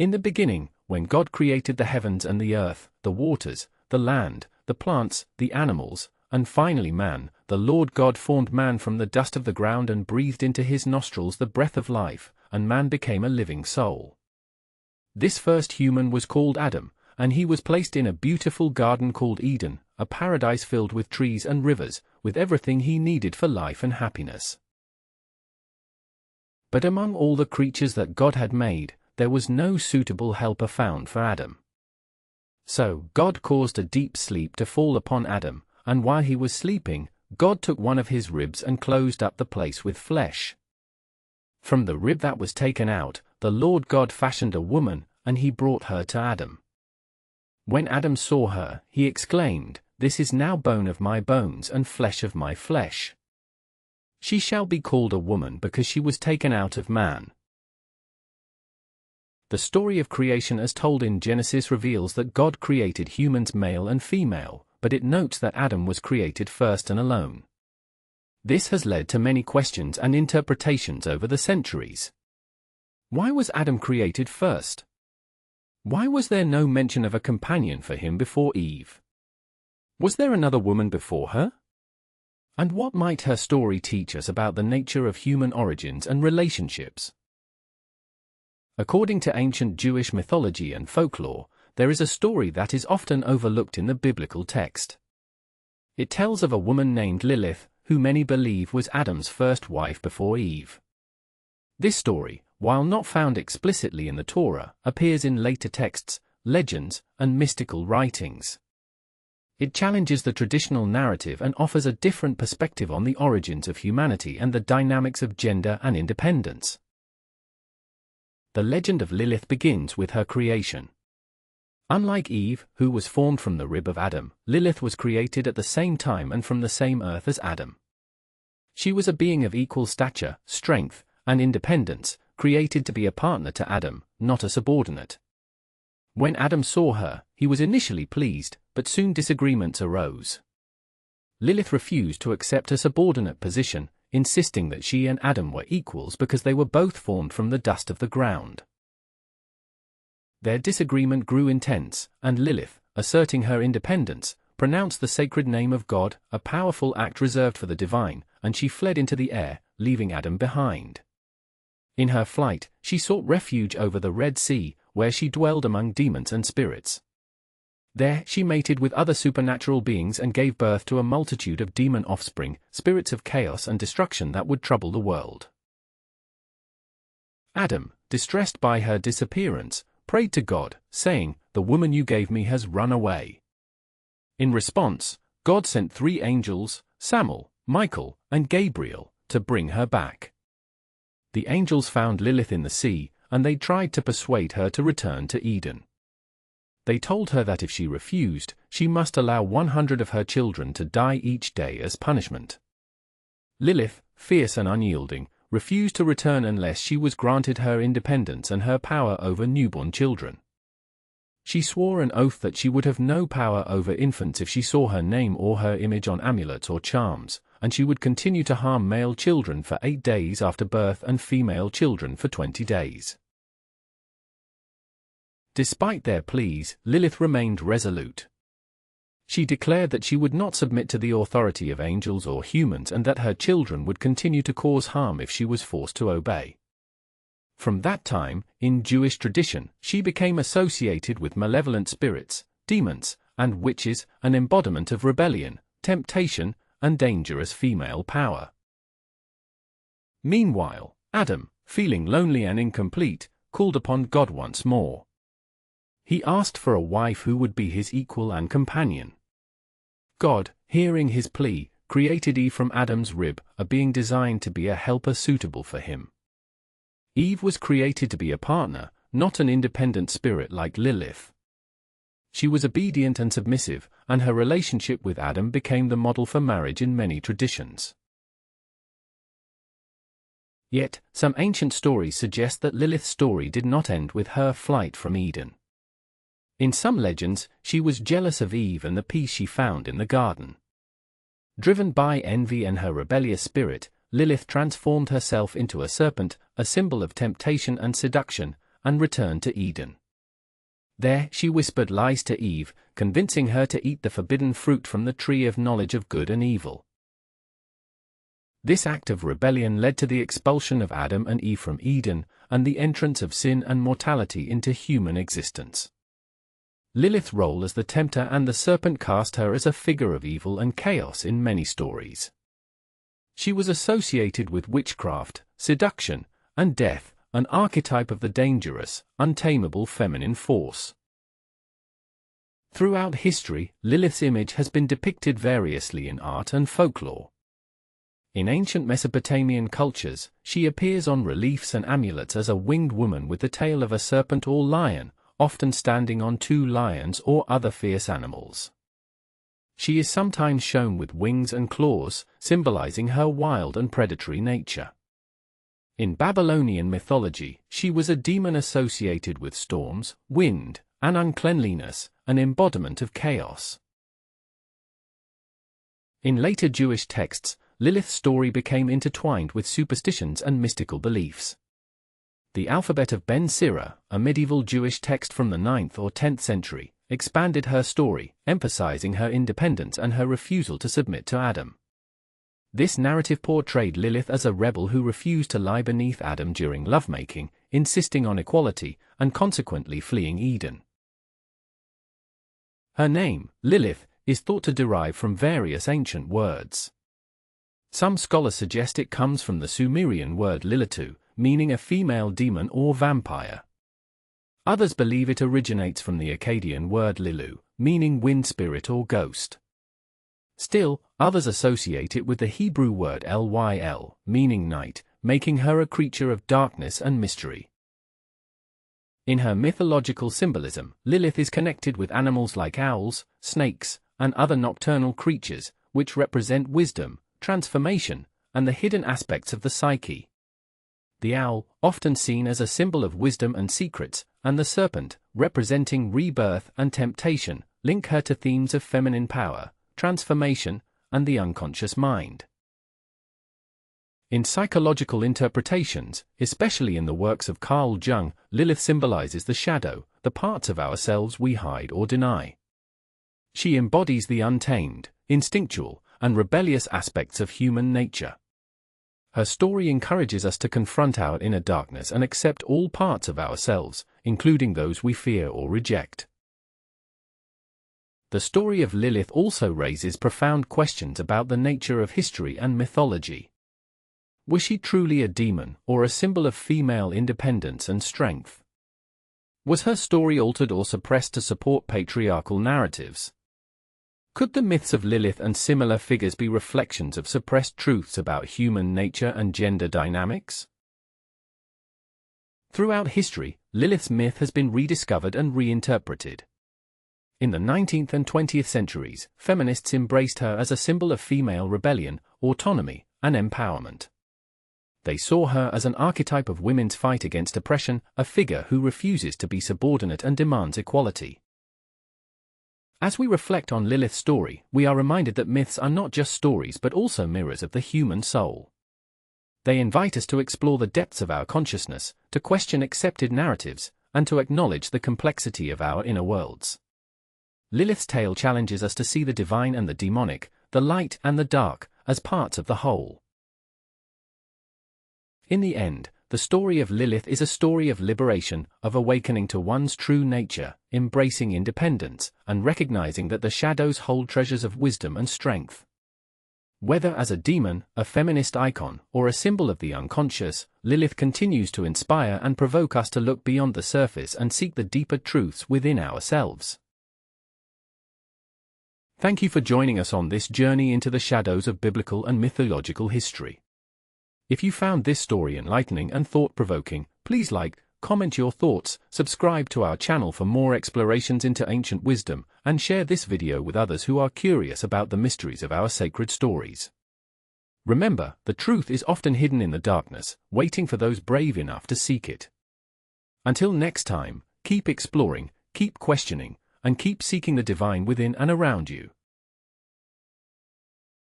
In the beginning, when God created the heavens and the earth, the waters, the land, the plants, the animals, and finally man, the Lord God formed man from the dust of the ground and breathed into his nostrils the breath of life, and man became a living soul. This first human was called Adam, and he was placed in a beautiful garden called Eden, a paradise filled with trees and rivers, with everything he needed for life and happiness. But among all the creatures that God had made, there was no suitable helper found for Adam. So God caused a deep sleep to fall upon Adam, and while he was sleeping, God took one of his ribs and closed up the place with flesh. From the rib that was taken out, the Lord God fashioned a woman, and he brought her to Adam. When Adam saw her, he exclaimed, "This is now bone of my bones and flesh of my flesh. She shall be called a woman because she was taken out of man." The story of creation as told in Genesis reveals that God created humans male and female, but it notes that Adam was created first and alone. This has led to many questions and interpretations over the centuries. Why was Adam created first? Why was there no mention of a companion for him before Eve? Was there another woman before her? And what might her story teach us about the nature of human origins and relationships? According to ancient Jewish mythology and folklore, there is a story that is often overlooked in the biblical text. It tells of a woman named Lilith, who many believe was Adam's first wife before Eve. This story, while not found explicitly in the Torah, appears in later texts, legends, and mystical writings. It challenges the traditional narrative and offers a different perspective on the origins of humanity and the dynamics of gender and independence. The legend of Lilith begins with her creation. Unlike Eve, who was formed from the rib of Adam, Lilith was created at the same time and from the same earth as Adam. She was a being of equal stature, strength, and independence, created to be a partner to Adam, not a subordinate. When Adam saw her, he was initially pleased, but soon disagreements arose. Lilith refused to accept a subordinate position, insisting that she and Adam were equals because they were both formed from the dust of the ground. Their disagreement grew intense, and Lilith, asserting her independence, pronounced the sacred name of God, a powerful act reserved for the divine, and she fled into the air, leaving Adam behind. In her flight, she sought refuge over the Red Sea, where she dwelled among demons and spirits. There, she mated with other supernatural beings and gave birth to a multitude of demon offspring, spirits of chaos and destruction that would trouble the world. Adam, distressed by her disappearance, prayed to God, saying, "The woman you gave me has run away." In response, God sent 3 angels, Samuel, Michael, and Gabriel, to bring her back. The angels found Lilith in the sea, and they tried to persuade her to return to Eden. They told her that if she refused, she must allow 100 of her children to die each day as punishment. Lilith, fierce and unyielding, refused to return unless she was granted her independence and her power over newborn children. She swore an oath that she would have no power over infants if she saw her name or her image on amulets or charms, and she would continue to harm male children for 8 days after birth and female children for 20 days. Despite their pleas, Lilith remained resolute. She declared that she would not submit to the authority of angels or humans and that her children would continue to cause harm if she was forced to obey. From that time, in Jewish tradition, she became associated with malevolent spirits, demons, and witches, an embodiment of rebellion, temptation, and dangerous female power. Meanwhile, Adam, feeling lonely and incomplete, called upon God once more. He asked for a wife who would be his equal and companion. God, hearing his plea, created Eve from Adam's rib, a being designed to be a helper suitable for him. Eve was created to be a partner, not an independent spirit like Lilith. She was obedient and submissive, and her relationship with Adam became the model for marriage in many traditions. Yet, some ancient stories suggest that Lilith's story did not end with her flight from Eden. In some legends, she was jealous of Eve and the peace she found in the garden. Driven by envy and her rebellious spirit, Lilith transformed herself into a serpent, a symbol of temptation and seduction, and returned to Eden. There, she whispered lies to Eve, convincing her to eat the forbidden fruit from the tree of knowledge of good and evil. This act of rebellion led to the expulsion of Adam and Eve from Eden, and the entrance of sin and mortality into human existence. Lilith's role as the tempter and the serpent cast her as a figure of evil and chaos in many stories. She was associated with witchcraft, seduction, and death, an archetype of the dangerous, untamable feminine force. Throughout history, Lilith's image has been depicted variously in art and folklore. In ancient Mesopotamian cultures, she appears on reliefs and amulets as a winged woman with the tail of a serpent or lion, often standing on two lions or other fierce animals. She is sometimes shown with wings and claws, symbolizing her wild and predatory nature. In Babylonian mythology, she was a demon associated with storms, wind, and uncleanliness, an embodiment of chaos. In later Jewish texts, Lilith's story became intertwined with superstitions and mystical beliefs. The Alphabet of Ben Sira, a medieval Jewish text from the 9th or 10th century, expanded her story, emphasizing her independence and her refusal to submit to Adam. This narrative portrayed Lilith as a rebel who refused to lie beneath Adam during lovemaking, insisting on equality, and consequently fleeing Eden. Her name, Lilith, is thought to derive from various ancient words. Some scholars suggest it comes from the Sumerian word Lilitu, meaning a female demon or vampire. Others believe it originates from the Akkadian word Lilu, meaning wind spirit or ghost. Still, others associate it with the Hebrew word Lyl, meaning night, making her a creature of darkness and mystery. In her mythological symbolism, Lilith is connected with animals like owls, snakes, and other nocturnal creatures, which represent wisdom, transformation, and the hidden aspects of the psyche. The owl, often seen as a symbol of wisdom and secrets, and the serpent, representing rebirth and temptation, link her to themes of feminine power, transformation, and the unconscious mind. In psychological interpretations, especially in the works of Carl Jung, Lilith symbolizes the shadow, the parts of ourselves we hide or deny. She embodies the untamed, instinctual, and rebellious aspects of human nature. Her story encourages us to confront our inner darkness and accept all parts of ourselves, including those we fear or reject. The story of Lilith also raises profound questions about the nature of history and mythology. Was she truly a demon, or a symbol of female independence and strength? Was her story altered or suppressed to support patriarchal narratives? Could the myths of Lilith and similar figures be reflections of suppressed truths about human nature and gender dynamics? Throughout history, Lilith's myth has been rediscovered and reinterpreted. In the 19th and 20th centuries, feminists embraced her as a symbol of female rebellion, autonomy, and empowerment. They saw her as an archetype of women's fight against oppression, a figure who refuses to be subordinate and demands equality. As we reflect on Lilith's story, we are reminded that myths are not just stories but also mirrors of the human soul. They invite us to explore the depths of our consciousness, to question accepted narratives, and to acknowledge the complexity of our inner worlds. Lilith's tale challenges us to see the divine and the demonic, the light and the dark, as parts of the whole. In the end, the story of Lilith is a story of liberation, of awakening to one's true nature, embracing independence, and recognizing that the shadows hold treasures of wisdom and strength. Whether as a demon, a feminist icon, or a symbol of the unconscious, Lilith continues to inspire and provoke us to look beyond the surface and seek the deeper truths within ourselves. Thank you for joining us on this journey into the shadows of biblical and mythological history. If you found this story enlightening and thought-provoking, please like, comment your thoughts, subscribe to our channel for more explorations into ancient wisdom, and share this video with others who are curious about the mysteries of our sacred stories. Remember, the truth is often hidden in the darkness, waiting for those brave enough to seek it. Until next time, keep exploring, keep questioning, and keep seeking the divine within and around you.